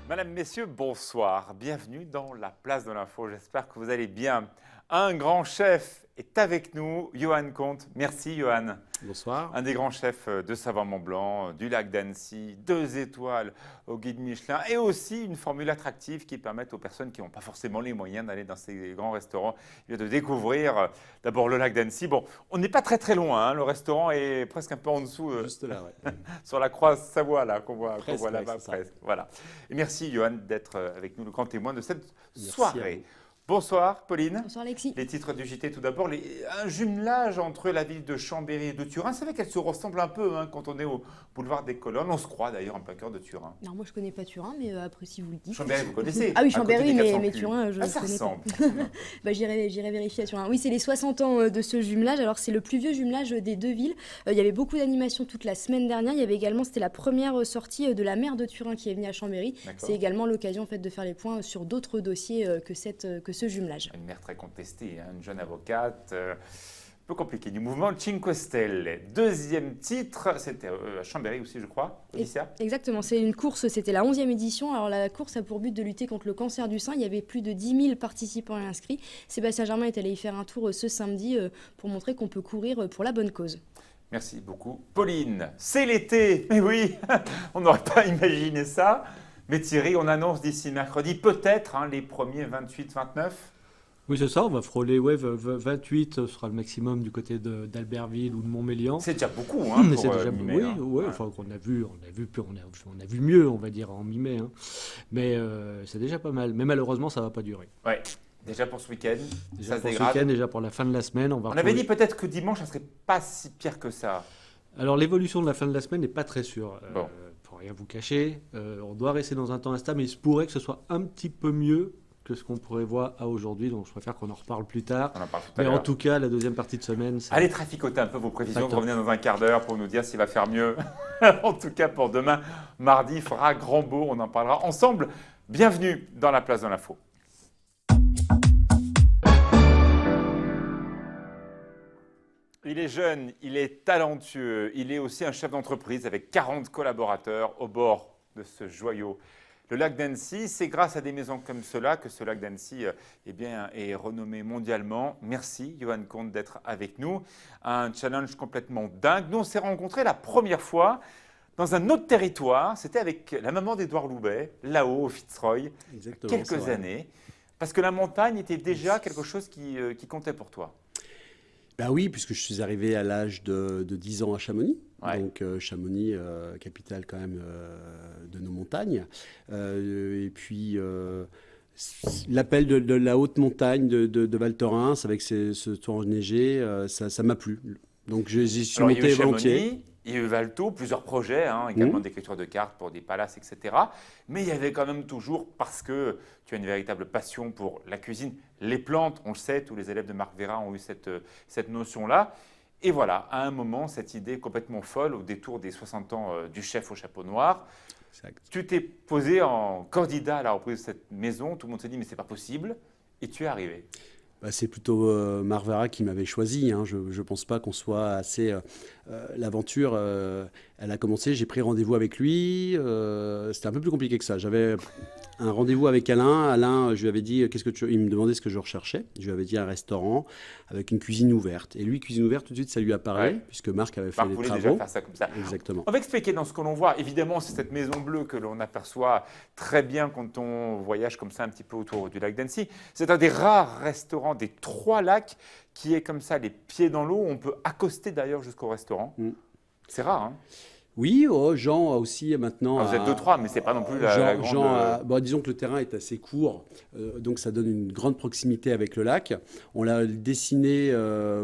Mesdames, Messieurs, bonsoir. Bienvenue dans la place de l'info. J'espère que vous allez bien. Un grand chef est avec nous, Johan Comte. Merci, Johan. Bonsoir. Un des grands chefs de Savoie-Mont-Blanc, du lac d'Annecy, 2 étoiles au guide Michelin et aussi une formule attractive qui permet aux personnes qui n'ont pas forcément les moyens d'aller dans ces grands restaurants de découvrir d'abord le lac d'Annecy. Bon, on n'est pas très loin, hein. Le restaurant est presque un peu en dessous, juste là, ouais. sur la croix Savoie là, qu'on voit Presque, là-bas. ouais, Presque. Voilà. Et merci, Johan, d'être avec nous, le grand témoin de cette Merci soirée. Bonsoir, Pauline. Bonsoir, Alexis. Les titres du JT tout d'abord. Un jumelage entre la ville de Chambéry et de Turin. C'est vrai qu'elle se ressemble un peu quand on est au boulevard des Colonnes. On se croit d'ailleurs en plein cœur de Turin. Alors moi je connais pas Turin, mais après si vous le dites. Chambéry, vous connaissez? Ah oui, Chambéry, mais mais Turin, je ne ça connais ressemble. pas. J'irai vérifier à Turin. Oui, c'est les 60 ans de ce jumelage. Alors c'est le plus vieux jumelage des deux villes. Il y avait beaucoup d'animations toute la semaine dernière. Il y avait également, c'était la première sortie de la maire de Turin qui est venue à Chambéry. C'est également l'occasion en fait de faire les points sur d'autres dossiers que ce jumelage. Une maire très contestée, hein, une jeune avocate. Un peu compliqué, du mouvement Cinque Stelle. Deuxième titre, c'était à Chambéry aussi, je crois, Odyssia. Exactement, c'est une course, c'était la 11e édition. Alors la course a pour but de lutter contre le cancer du sein. Il y avait plus de 10 000 participants et inscrits. Sébastien Germain est allé y faire un tour ce samedi pour montrer qu'on peut courir pour la bonne cause. Merci beaucoup. Pauline, c'est l'été. Mais oui, on n'aurait pas imaginé ça. Mais Thierry, on annonce d'ici mercredi peut-être les premiers 28-29. Oui, c'est ça, on va frôler 28, ce sera le maximum du côté d'Albertville ou de Montmélian. C'est déjà beaucoup, Mais c'est déjà mi-mai, oui, ouais. Enfin qu'on a vu mieux, on va dire en mi-mai. Hein. Mais c'est déjà pas mal. Mais malheureusement, ça va pas durer. Ouais. Déjà pour ce week-end, déjà ça pour se ce dégrade. week-end, déjà pour la fin de la semaine, on avait dit peut-être que dimanche, ça serait pas si pire que ça. Alors l'évolution de la fin de la semaine n'est pas très sûre. Bon. Pour rien vous cacher, on doit rester dans un temps instable, mais il se pourrait que ce soit un petit peu mieux que ce qu'on pourrait voir à aujourd'hui, donc je préfère qu'on en reparle plus tard. On en parle tout à Mais l'heure. en tout cas, la deuxième partie de semaine... Allez traficoter un peu vos prévisions, D'accord. revenez dans un quart d'heure pour nous dire s'il va faire mieux. En tout cas, pour demain, mardi, il fera grand beau, on en parlera ensemble. Bienvenue dans la place de l'info. Il est jeune, il est talentueux, il est aussi un chef d'entreprise avec 40 collaborateurs au bord de ce joyau. Le lac d'Annecy, c'est grâce à des maisons comme cela que ce lac d'Annecy est renommé mondialement. Merci, Johan Comte, d'être avec nous. Un challenge complètement dingue. Nous, on s'est rencontrés la première fois dans un autre territoire. C'était avec la maman d'Édouard Loubet, là-haut, au Fitzroy, Exactement, quelques années. Parce que la montagne était déjà quelque chose qui comptait pour toi. Ben oui, puisque je suis arrivé à l'âge de 10 ans à Chamonix. Ouais. Donc Chamonix, capitale quand même de nos montagnes. Et puis l'appel de la haute montagne de Val Thorens avec ce tour enneigé, ça m'a plu. Donc j'y suis Alors, il y a monté eu volontiers. Chamonix, il y a eu Valto, plusieurs projets, également d'écriture de cartes pour des palaces, etc. Mais il y avait quand même toujours, parce que tu as une véritable passion pour la cuisine, les plantes, on le sait, tous les élèves de Marc Vera ont eu cette notion-là. Et voilà, à un moment, cette idée complètement folle, au détour des 60 ans du chef au chapeau noir, Exact. tu t'es posé en candidat à la reprise de cette maison, tout le monde s'est dit mais c'est pas possible, et tu es arrivé. Bah, c'est plutôt Marc Vera qui m'avait choisi. Hein. Je ne pense pas qu'on soit assez... l'aventure, elle a commencé, j'ai pris rendez-vous avec lui. C'était un peu plus compliqué que ça. J'avais un rendez-vous avec Alain. Alain, je lui avais dit, il me demandait ce que je recherchais. Je lui avais dit un restaurant avec une cuisine ouverte. Et lui, cuisine ouverte, tout de suite, ça lui a parlé, puisque Marc avait fait Marc les voulait travaux. déjà faire ça comme ça. Exactement. On va expliquer dans ce que l'on voit. Évidemment, c'est cette maison bleue que l'on aperçoit très bien quand on voyage comme ça un petit peu autour du lac d'Annecy. C'est un des rares restaurants des 3 lacs qui est comme ça, les pieds dans l'eau. On peut accoster d'ailleurs jusqu'au restaurant. C'est rare, hein? Oui, oh, Jean a aussi maintenant. Ah, vous êtes 2-3, mais c'est pas non plus la grande... Bon, disons que le terrain est assez court, donc ça donne une grande proximité avec le lac. On l'a dessiné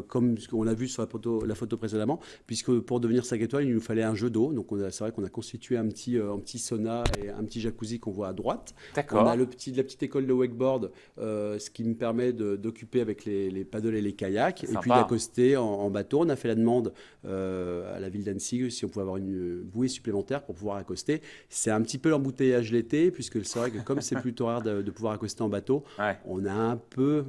comme on l'a vu sur la photo précédemment, puisque pour devenir 5 étoiles, il nous fallait un jeu d'eau. Donc c'est vrai qu'on a constitué un petit sauna et un petit jacuzzi qu'on voit à droite. D'accord. On a la petite école de wakeboard, ce qui me permet d'occuper avec les paddles et les kayaks, Sympa. et puis d'accoster en bateau. On a fait la demande à la ville d'Annecy si on pouvait avoir une bouée supplémentaire pour pouvoir accoster. C'est un petit peu l'embouteillage l'été, puisque c'est vrai que comme c'est plutôt rare de pouvoir accoster en bateau, Ouais. on a un peu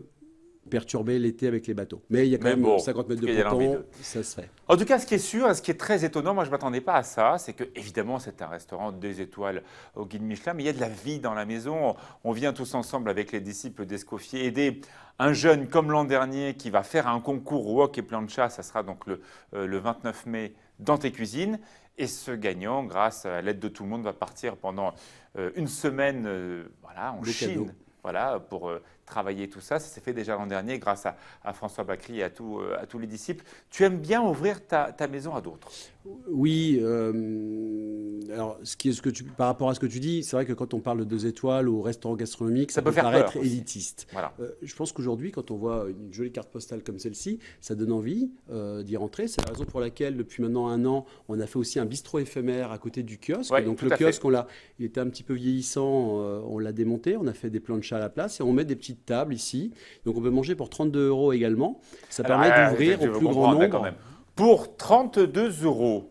perturbé l'été avec les bateaux. Mais il y a quand même bon, 50 mètres de il y a l'envie ponton, de- ça se fait. En tout cas, ce qui est sûr, et ce qui est très étonnant, moi je ne m'attendais pas à ça, c'est que évidemment c'est un restaurant 2 étoiles au guide Michelin, mais il y a de la vie dans la maison. On vient tous ensemble avec les disciples d'Escoffier aider un jeune comme l'an dernier qui va faire un concours wok et plancha, ça sera donc le 29 mai dans tes cuisines. Et ce gagnant, grâce à l'aide de tout le monde, va partir pendant une semaine voilà, en Le Chine. cadeau. Voilà, pour travailler tout ça. Ça s'est fait déjà l'an dernier grâce à François Bacry et à tous les disciples. Tu aimes bien ouvrir ta maison à d'autres? Oui, alors par rapport à ce que tu dis, c'est vrai que quand on parle de 2 étoiles ou restaurant gastronomique, ça peut peut faire paraître peur aussi. élitiste. Voilà. Je pense qu'aujourd'hui, quand on voit une jolie carte postale comme celle-ci, ça donne envie d'y rentrer. C'est la raison pour laquelle, depuis maintenant 1 an, on a fait aussi un bistrot éphémère à côté du kiosque. Ouais, Donc tout le à fait. kiosque, il était un petit peu vieillissant, on l'a démonté, on a fait des planchas à la place et on met des petites tables ici. Donc on peut manger pour 32 € également. Ça Alors, permet d'ouvrir je au veux plus grand comprendre, là, nombre. quand même. Pour 32 €,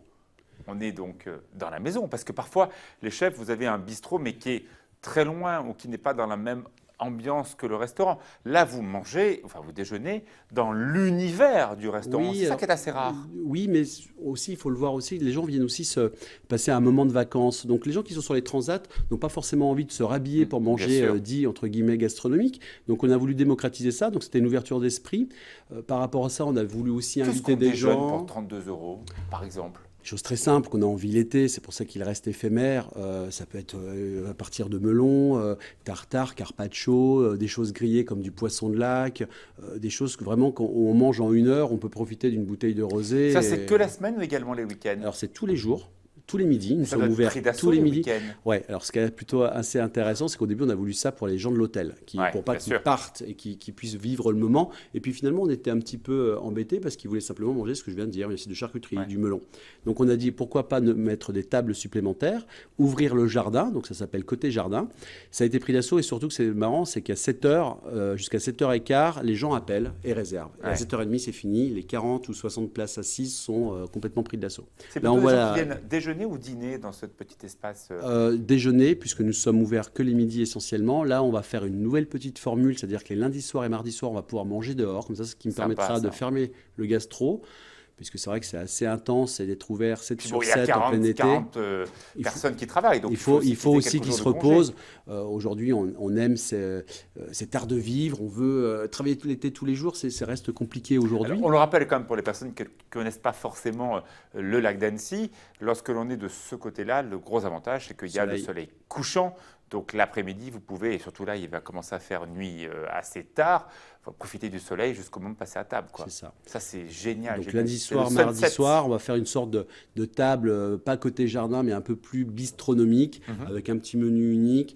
on est donc dans la maison. Parce que parfois, les chefs, vous avez un bistrot, mais qui est très loin ou qui n'est pas dans la même ambiance que le restaurant. Là, vous mangez, enfin vous déjeunez dans l'univers du restaurant. Oui, C'est ça alors, qui est assez rare. Oui, mais aussi, il faut le voir aussi, les gens viennent aussi se passer un moment de vacances. Donc les gens qui sont sur les transats n'ont pas forcément envie de se rhabiller pour Bien manger, sûr. dit entre guillemets, gastronomique. Donc on a voulu démocratiser ça, donc c'était une ouverture d'esprit. Par rapport à ça, on a voulu aussi Qu'est-ce inviter qu'on des déjeune gens. pour 32 €, par exemple? Des choses très simples qu'on a envie l'été, c'est pour ça qu'il reste éphémère. Ça peut être à partir de melon, tartare, carpaccio, des choses grillées comme du poisson de lac, des choses que vraiment quand on mange en 1 heure, on peut profiter d'une bouteille de rosé. Ça, c'est que la semaine ou également les week-ends? Alors c'est tous les jours, tous les midis, nous Ça doit sommes être ouverts pris d'assaut tous les midis. week-ends. Ouais, alors ce qui est plutôt assez intéressant, c'est qu'au début on a voulu ça pour les gens de l'hôtel, Ouais, pour pas bien qu'ils sûr. partent et qu'ils puissent vivre le moment. Et puis finalement on était un petit peu embêtés parce qu'ils voulaient simplement manger ce que je viens de dire, c'est de charcuterie, Ouais. du melon. Donc on a dit pourquoi pas mettre des tables supplémentaires, ouvrir le jardin, donc ça s'appelle côté jardin. Ça a été pris d'assaut et surtout que c'est marrant, c'est qu'à 7h, jusqu'à 7h15, les gens appellent et réservent. Et à Ouais. 7h30 c'est fini, les 40 ou 60 places assises sont complètement prises d'assaut. C'est Là, plutôt on des voit gens la- qui viennent déjeuner ou dîner dans ce petit espace Déjeuner, puisque nous sommes ouverts que les midis essentiellement. Là, on va faire une nouvelle petite formule, c'est-à-dire que les lundis soirs et mardis soirs, on va pouvoir manger dehors. Comme ça, ce qui me Sympa, permettra de ça. fermer le gastro, puisque c'est vrai que c'est assez intense et d'être ouvert 7 Puis sur bon, il y a 7 en plein été. 40 Il faut- personnes qui travaillent. Donc Il faut qu'ils aussi aient quelques qu'ils se jours de congé. reposent. Aujourd'hui, on aime cet art de vivre. On veut travailler tout l'été, tous les jours. Ça reste compliqué aujourd'hui. Alors, on le rappelle quand même pour les personnes qui ne connaissent pas forcément le lac d'Annecy. Lorsque l'on est de ce côté-là, le gros avantage, c'est qu'il y a le Soleil. soleil couchant. Donc l'après-midi, vous pouvez, et surtout là, il va commencer à faire nuit assez tard, faut profiter du soleil jusqu'au moment de passer à table, quoi. C'est ça. Ça, c'est génial. Donc génial. lundi C'est le soir, mardi sunset. soir, on va faire une sorte de table, pas côté jardin, mais un peu plus bistronomique, Mhm. avec un petit menu unique,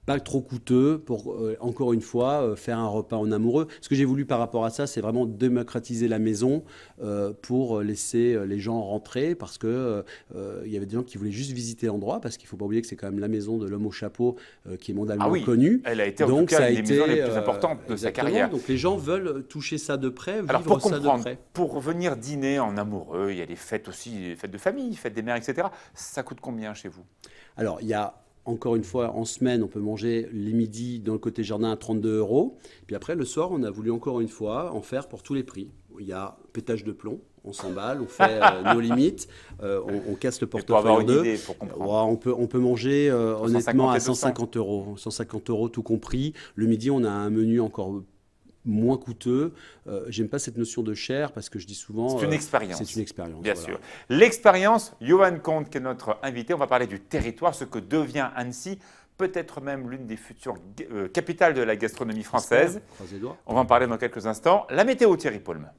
pas trop coûteux pour, encore une fois, faire un repas en amoureux. Ce que j'ai voulu par rapport à ça, c'est vraiment démocratiser la maison pour laisser les gens rentrer, parce que il y avait des gens qui voulaient juste visiter l'endroit, parce qu'il ne faut pas oublier que c'est quand même la maison de l'homme au chapeau qui est mondialement Ah oui, connue. elle a été en Donc tout ça cas a une des maisons les été, plus importantes de sa exactement. carrière. Donc les gens veulent toucher ça de près, Alors vivre pour ça de comprendre, près. pour venir dîner en amoureux, il y a les fêtes aussi, les fêtes de famille, fêtes des mères, etc. Ça coûte combien chez vous? Alors, il y a encore une fois, en semaine, on peut manger les midis dans le côté jardin à 32 €. Puis après, le soir, on a voulu encore une fois en faire pour tous les prix. Il y a pétage de plomb, on s'emballe, on fait nos limites, on casse le Et pour portefeuille avoir en une deux. idée, pour comprendre. Ouais, on peut manger honnêtement à 150 et 200. 150 €. 150 € tout compris. Le midi, on a un menu encore moins coûteux. J'aime pas cette notion de cher parce que je dis souvent... C'est une expérience. C'est une expérience. Bien voilà. sûr. L'expérience, Johan Comte, qui est notre invité, on va parler du territoire, ce que devient Annecy, peut-être même l'une des futures capitales de la gastronomie française. Croisez les doigts. On va en parler dans quelques instants. La météo, Thierry Paulme.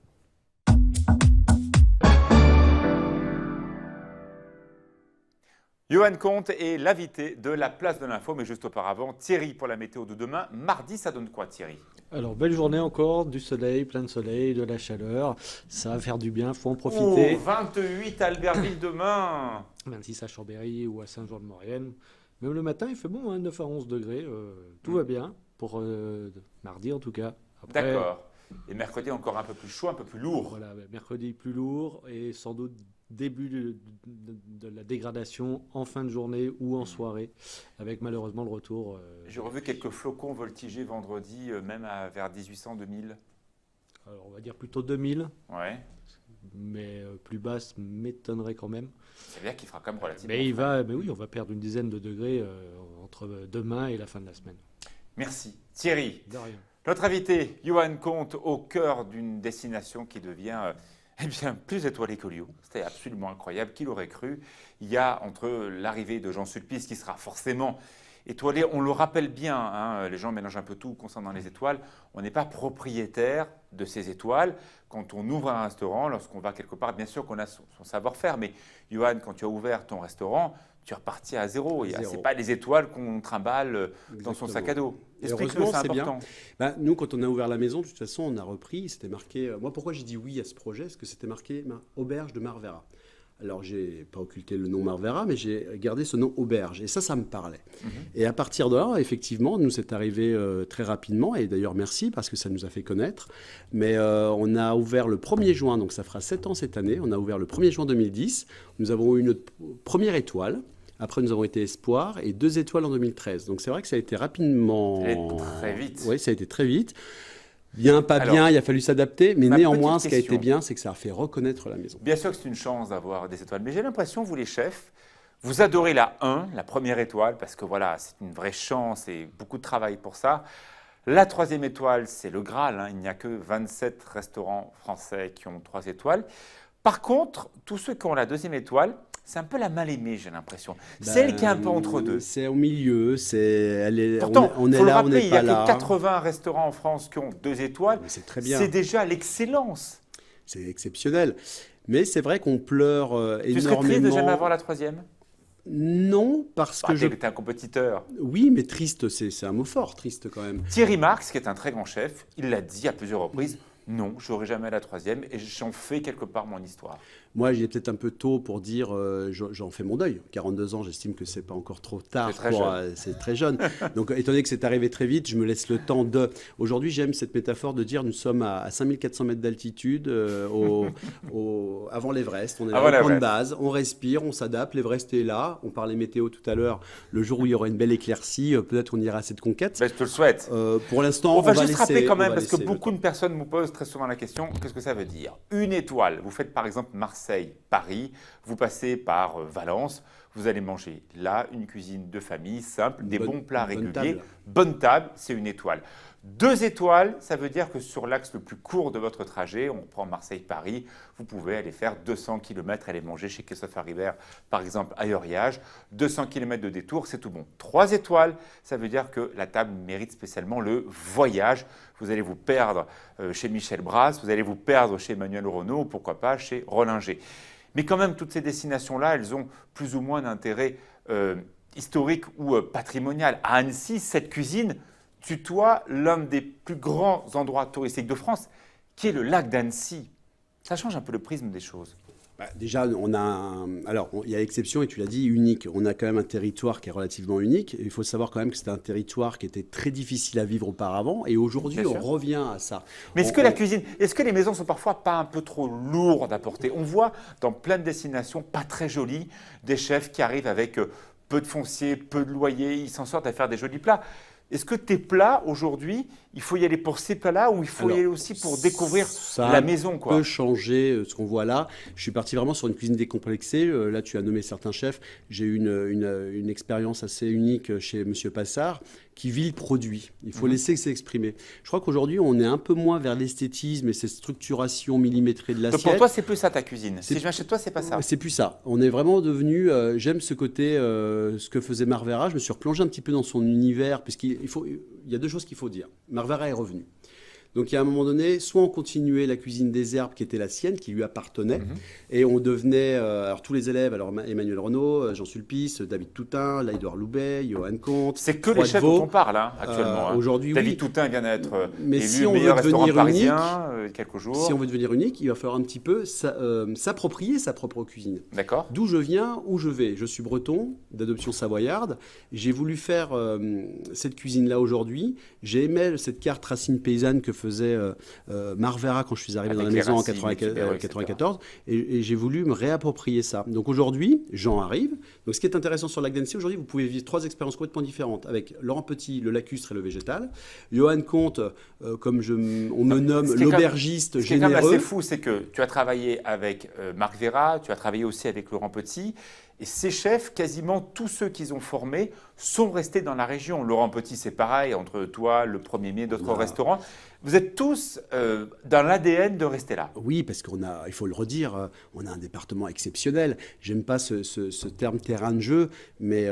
Johan Comte est l'invité de la place de l'info, mais juste auparavant, Thierry pour la météo de demain. Mardi, ça donne quoi, Thierry? Alors, belle journée encore, du soleil, plein de soleil, de la chaleur. Ça va faire du bien, faut en profiter. 28 à Albertville demain. 26 à Chambéry ou à Saint-Jean-de-Maurienne. Même le matin, il fait bon, hein, 9 à 11 degrés. Tout va bien, pour mardi en tout cas. Après, D'accord. Et mercredi, encore un peu plus chaud, un peu plus lourd. voilà, mercredi plus lourd et sans doute début de la dégradation en fin de journée ou en soirée, avec malheureusement le retour. J'ai revu quelques flocons voltiger vendredi, même vers 1800-2000. Alors, on va dire plutôt 2000, Ouais. mais plus basse m'étonnerait quand même. Ça veut dire qu'il fera quand même relativement Mais frais. mais oui, on va perdre une dizaine de degrés entre demain et la fin de la semaine. Merci. Thierry, De rien. notre invité, Johan Comte, au cœur d'une destination qui devient plus étoilée que Lyon. C'était absolument incroyable. Qui l'aurait cru? Il y a entre l'arrivée de Jean Sulpice, qui sera forcément étoilé, on le rappelle bien, hein, les gens mélangent un peu tout concernant les étoiles. On n'est pas propriétaire de ces étoiles. Quand on ouvre un restaurant, lorsqu'on va quelque part, bien sûr qu'on a son savoir-faire. Mais Johan, quand tu as ouvert ton restaurant, tu es reparti à zéro. Ce Zéro. n'est pas les étoiles qu'on trimballe dans son sac à dos. Et Explique-le, heureusement, c'est c'est bien. important. Nous, quand on a ouvert la maison, de toute façon, on a repris, c'était marqué. Moi, pourquoi j'ai dit oui à ce projet? Parce que c'était marqué auberge de Marvera. Alors, j'ai pas occulté le nom Marvera, mais j'ai gardé ce nom auberge. Et ça me parlait. Et à partir de là, effectivement, nous, c'est arrivé très rapidement. Et d'ailleurs, merci, parce que ça nous a fait connaître. Mais on a ouvert le 1er juin, donc ça fera 7 ans cette année. On a ouvert le 1er juin 2010. Nous avons eu notre première étoile. Après, nous avons été espoir et 2 étoiles en 2013. Donc, c'est vrai que ça a été rapidement. Ça a été très vite. Oui, ça a été très vite. Bien, pas Alors, bien, il a fallu s'adapter. Mais ma néanmoins, petite ce qui a été question. bien, c'est que ça a fait reconnaître la maison. Bien sûr que c'est une chance d'avoir des étoiles, mais j'ai l'impression, vous les chefs, vous adorez la 1, la première étoile, parce que voilà, c'est une vraie chance et beaucoup de travail pour ça. La 3e étoile, c'est le Graal, hein. Il n'y a que 27 restaurants français qui ont 3 étoiles. Par contre, tous ceux qui ont la 2e étoile, c'est un peu la mal-aimée, j'ai l'impression. C'est elle qui est un peu entre deux. C'est au milieu. Pourtant, on est faut le là, on rappeler, n'est il n'y a pas là. que 80 restaurants en France qui ont 2 étoiles. Mais c'est très bien. C'est déjà l'excellence. C'est exceptionnel. Mais c'est vrai qu'on pleure Tu serais triste de énormément. jamais avoir la 3e? Non, parce que T'es un compétiteur. Oui, mais triste, c'est un mot fort, triste quand même. Thierry Marx, qui est un très grand chef, il l'a dit à plusieurs reprises, non, je n'aurai jamais la 3e et j'en fais quelque part mon histoire. Moi, il est peut-être un peu tôt pour dire j'en fais mon deuil. 42 ans, j'estime que c'est pas encore trop tard. C'est très jeune. C'est très jeune. Donc, étant donné que c'est arrivé très vite, je me laisse le temps de. Aujourd'hui, j'aime cette métaphore de dire nous sommes à 5400 mètres d'altitude avant l'Everest. On est Avant là au point de l'Everest. base, on respire, on s'adapte. L'Everest est là. On parlait météo tout à l'heure. Le jour où il y aura une belle éclaircie, peut-être on ira à cette conquête. Ben, je te le souhaite. Pour l'instant, On va juste laisser- rappeler quand on même, va parce que laisser le beaucoup temps. de personnes me posent très souvent la question, qu'est-ce que ça veut dire? Une étoile, vous faites par exemple Marseille, Paris, vous passez par Valence, vous allez manger là, une cuisine de famille simple, des bons plats bonne réguliers. table. Bonne table, c'est une étoile. 2 étoiles, ça veut dire que sur l'axe le plus court de votre trajet, on prend Marseille-Paris, vous pouvez aller faire 200 km, aller manger chez Christophe Ribert, par exemple, à Euriage. 200 km de détour, c'est tout bon. 3 étoiles, ça veut dire que la table mérite spécialement le voyage. Vous allez vous perdre chez Michel Brasse, vous allez vous perdre chez Emmanuel Renaud, ou pourquoi pas chez Rollinger. Mais quand même, toutes ces destinations-là, elles ont plus ou moins d'intérêt historique ou patrimonial. À Annecy, cette cuisine tutoie l'un des plus grands endroits touristiques de France, qui est le lac d'Annecy. Ça change un peu le prisme des choses. Déjà, il y a exception, et tu l'as dit, unique. On a quand même un territoire qui est relativement unique. Et il faut savoir quand même que c'était un territoire qui était très difficile à vivre auparavant. Et aujourd'hui, Bien on sûr. revient à ça. Mais est-ce que la cuisine, est-ce que les maisons sont parfois pas un peu trop lourdes à porter? On voit dans plein de destinations pas très jolies des chefs qui arrivent avec peu de foncier, peu de loyer, ils s'en sortent à faire des jolis plats. Est-ce que tes plats, aujourd'hui, il faut y aller pour ces plats-là ou il faut y aller aussi pour découvrir ça la maison, quoi? peut changer ce qu'on voit là. Je suis parti vraiment sur une cuisine décomplexée. Là, tu as nommé certains chefs. J'ai eu une expérience assez unique chez Monsieur Passard qui vit le produit. Il faut laisser s'exprimer. Je crois qu'aujourd'hui, on est un peu moins vers l'esthétisme et cette structuration millimétrée de Donc l'assiette. pour toi, c'est plus ça ta cuisine. Si C'est- je viens chez toi, c'est pas ça. C'est plus ça. On est vraiment devenu. J'aime ce côté, ce que faisait Marvera. Je me suis replongé un petit peu dans son univers, puisqu'il y a 2 choses qu'il faut dire. Marvera est revenu. Donc, il y a un moment donné, soit on continuait la cuisine des herbes qui était la sienne, qui lui appartenait, et on devenait, alors tous les élèves, alors Emmanuel Renaud, Jean Sulpice, David Toutain, Édouard Loubet, Johan Comte. C'est que les chefs dont on parle actuellement. Aujourd'hui, David oui. Toutain vient d'être Mais élu si on veut meilleur restaurant devenir parisien il y a quelques jours. Si on veut devenir unique, il va falloir un petit peu s'approprier sa propre cuisine. D'accord. D'où je viens, où je vais. Je suis breton, d'adoption savoyarde. J'ai voulu faire cette cuisine-là aujourd'hui. J'ai aimé cette carte racine paysanne que faisait Marvera quand je suis arrivé Avec dans la les maison racines, en les tubéros, etc. 94. Et j'ai voulu me réapproprier ça. Donc aujourd'hui, Jean arrive. Donc ce qui est intéressant sur le lac d'Annecy, aujourd'hui, vous pouvez vivre 3 expériences complètement différentes. Avec Laurent Petit, le lacustre et le végétal. Johan Comte, comme on me nomme l'aubergiste généreux. Ce qui est quand même assez fou, c'est que tu as travaillé avec Marc Vera, tu as travaillé aussi avec Laurent Petit. Et ces chefs, quasiment tous ceux qu'ils ont formés, sont restés dans la région. Laurent Petit, c'est pareil, entre toi, le 1er mai, d'autres restaurants. Vous êtes tous dans l'ADN de rester là. Oui, parce il faut le redire, on a un département exceptionnel. J'aime pas ce terme terrain de jeu, mais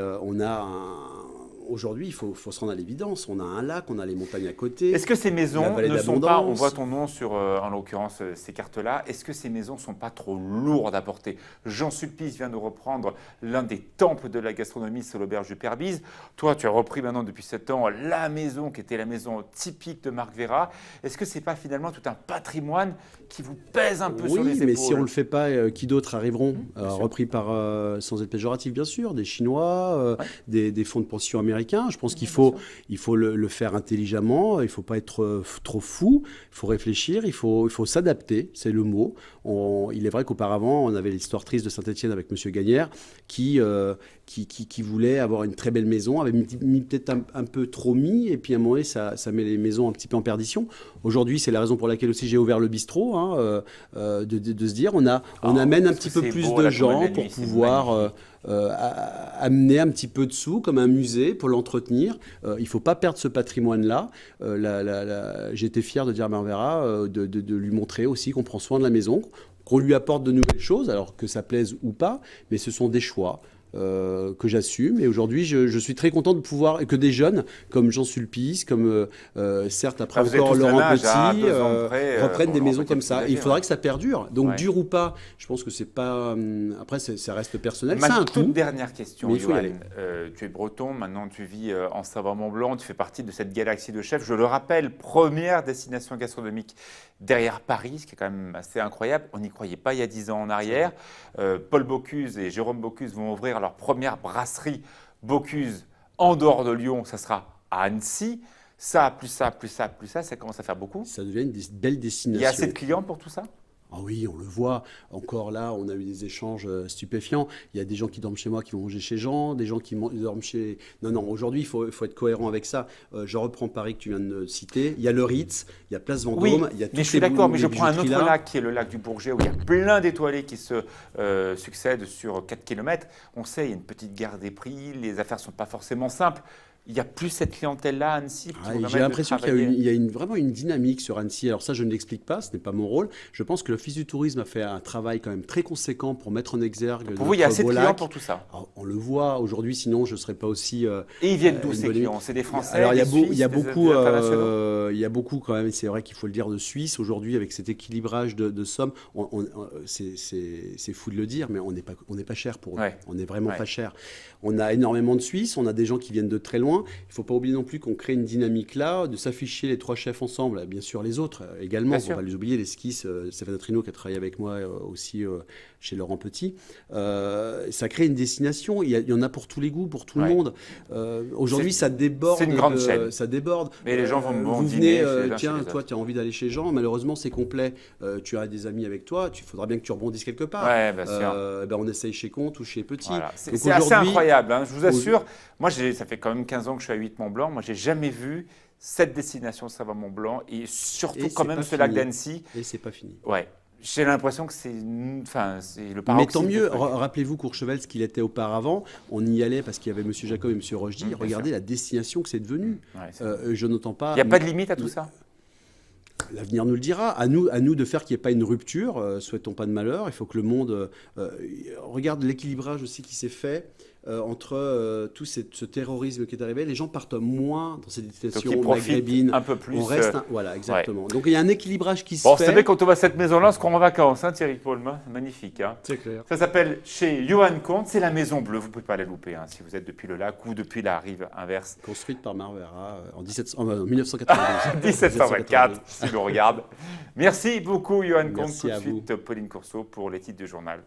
aujourd'hui, il faut se rendre à l'évidence. On a un lac, on a les montagnes à côté. Est-ce que ces maisons ne sont pas, on voit ton nom sur, en l'occurrence, ces cartes-là, est-ce que ces maisons ne sont pas trop lourdes à porter? Jean Sulpice vient de reprendre l'un des temples de la gastronomie, c'est l'auberge du Père-Bise. Toi, tu as repris maintenant depuis 7 ans la maison qui était la maison typique de Marc Vera. Est-ce que ce n'est pas finalement tout un patrimoine qui vous pèse un peu sur les épaules? Oui, mais si on ne le fait pas, qui d'autres arriveront? Repris par, sans être péjoratif, bien sûr, des Chinois, des fonds de pension américains. Je pense qu'il faut le faire intelligemment, il ne faut pas être trop fou, il faut réfléchir, il faut s'adapter, c'est le mot. Il est vrai qu'auparavant, on avait l'histoire triste de Saint-Étienne avec M. Gagnère qui voulait avoir une très belle maison, avait mis peut-être un peu trop mis, et puis à un moment donné, ça met les maisons un petit peu en perdition. Aujourd'hui, c'est la raison pour laquelle aussi j'ai ouvert le bistrot, de se dire, on amène un petit peu plus de gens pour pouvoir amener un petit peu de sous comme un musée pour l'entretenir. Il ne faut pas perdre ce patrimoine-là. J'ai été fier de dire à Marvera de lui montrer aussi qu'on prend soin de la maison, qu'on lui apporte de nouvelles choses, alors que ça plaise ou pas, mais ce sont des choix. Que j'assume, et aujourd'hui je suis très content de pouvoir, et que des jeunes comme Jean Sulpice, comme certes après encore Laurent Petit reprennent des maisons comme ça. Et il faudra que ça perdure, donc dur ou pas, je pense que c'est pas après ça reste personnel. Ma ça a un toute coût, dernière question, mais il faut y aller. tu es breton, maintenant tu vis en Savoie-Mont-Blanc, tu fais partie de cette galaxie de chefs, je le rappelle, première destination gastronomique derrière Paris, ce qui est quand même assez incroyable. On n'y croyait pas il y a 10 ans en arrière. Paul Bocuse et Jérôme Bocuse vont ouvrir leur première brasserie Bocuse en dehors de Lyon. Ça sera à Annecy. Ça, plus ça, plus ça, plus ça commence à faire beaucoup. Ça devient une belle destination. Il y a assez de clients pour tout ça? Ah oui, on le voit. Encore là, on a eu des échanges stupéfiants. Il y a des gens qui dorment chez moi qui vont manger chez Jean, des gens qui dorment chez... Non, aujourd'hui, il faut être cohérent avec ça. Je reprends Paris que tu viens de citer. Il y a le Ritz, il y a Place Vendôme, oui, il y a mais je suis d'accord, mais je prends un autre lac qui est le lac du Bourget, où il y a plein d'étoilés qui se succèdent sur 4 km. On sait, il y a une petite guerre des prix, les affaires ne sont pas forcément simples. Il n'y a plus cette clientèle-là à Annecy. J'ai l'impression qu'il y a vraiment une dynamique sur Annecy. Alors ça, je ne l'explique pas, ce n'est pas mon rôle. Je pense que l'Office du tourisme a fait un travail quand même très conséquent pour mettre en exergue. Pour vous, il y a assez de clients pour tout ça. Alors, on le voit aujourd'hui, sinon je ne serais pas aussi... Et ils viennent d'où ces clients? C'est des Français, Alors, des Suisses, il y a beaucoup quand même, c'est vrai qu'il faut le dire, de Suisse. Aujourd'hui, avec cet équilibrage de sommes, c'est fou de le dire, mais on n'est pas cher pour eux. Ouais. On n'est vraiment pas cher. On a énormément de Suisses, on a des gens qui viennent de très loin. Il ne faut pas oublier non plus qu'on crée une dynamique là, de s'afficher les 3 chefs ensemble, bien sûr les autres également, on ne va pas les oublier, les skis, Stéphane Trino qui a travaillé avec moi aussi chez Laurent Petit. Ça crée une destination, il y en a pour tous les goûts, pour tout le monde. Aujourd'hui, ça déborde. C'est une grande chaîne. Ça déborde. Mais les gens vont vous dîner venez, tiens, toi tu as envie d'aller chez Jean, malheureusement c'est complet, tu as des amis avec toi, il faudra bien que tu rebondisses quelque part. Ouais, bien sûr. On essaye chez Comte ou chez Petit. Voilà. C'est assez incroyable, hein, je vous assure. Moi, ça fait quand même 15 ans que je suis à 8 Mont-Blanc. Moi, j'ai jamais vu cette destination Savoie-Mont-Blanc et surtout quand même ce lac d'Annecy. Et c'est pas fini. Ouais. J'ai l'impression que c'est le paroxysme. Mais tant mieux. Rappelez-vous Courchevel, ce qu'il était auparavant. On y allait parce qu'il y avait M. Jacob et M. Rochdy. Regardez la destination que c'est devenu. Ouais, je n'entends pas. Il n'y a pas de limite à tout ça? L'avenir nous le dira. À nous de faire qu'il n'y ait pas une rupture. Souhaitons pas de malheur. Il faut que le monde regarde l'équilibrage aussi qui s'est fait. entre tout ce terrorisme qui est arrivé, les gens partent moins dans ces Donc, destinations ils profitent maghrébines. un peu plus. On reste, voilà, exactement. Donc il y a un équilibrage qui se Bon, vous fait. savez, quand on va à cette maison-là, on se croit en vacances, hein, Thierry Paulmin. Magnifique. Hein. C'est clair. Ça s'appelle chez Johan Comte, c'est la Maison Bleue. Vous ne pouvez pas la louper hein, si vous êtes depuis le lac ou depuis la rive inverse. Construite par Marvera en 1992. 1724, si l'on regarde. Merci beaucoup, Johan Comte. Merci Tout de à vous. suite, Pauline Courceau pour les titres du journal.